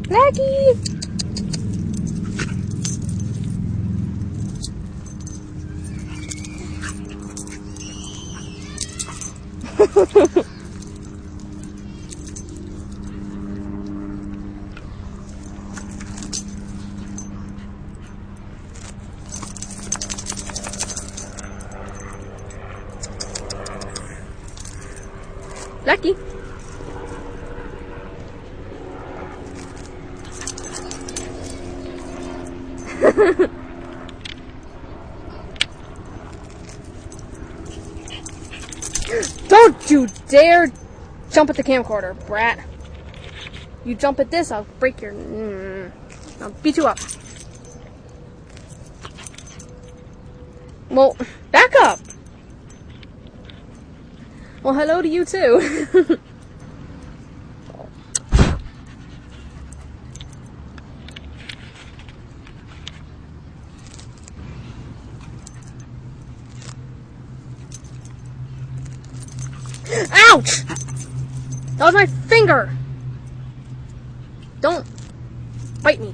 Blackie! Blackie! Don't you dare jump at the camcorder, brat. You jump at this, I'll break your... I'll beat you up. Well, back up. Well, hello to you too. Ouch! That was my finger! Don't bite me,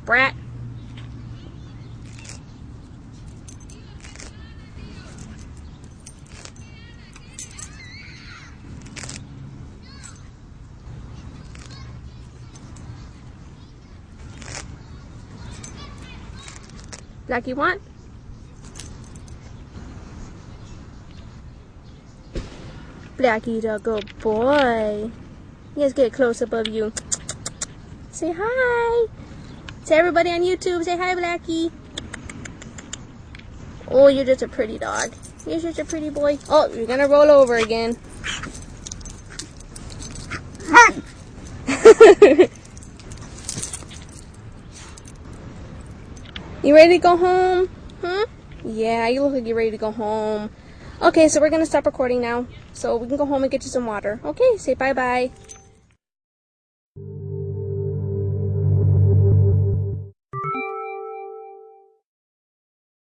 brat. Blackie, want? Blackie, the good boy. Let's get a close-up of you. Say hi. Say everybody on YouTube, say hi, Blackie. Oh, you're just a pretty dog. You're just a pretty boy. Oh, you're gonna roll over again. You ready to go home? Huh? Yeah, you look like you're ready to go home. Okay, so we're gonna stop recording now. So we can go home and get you some water. Okay, say bye-bye.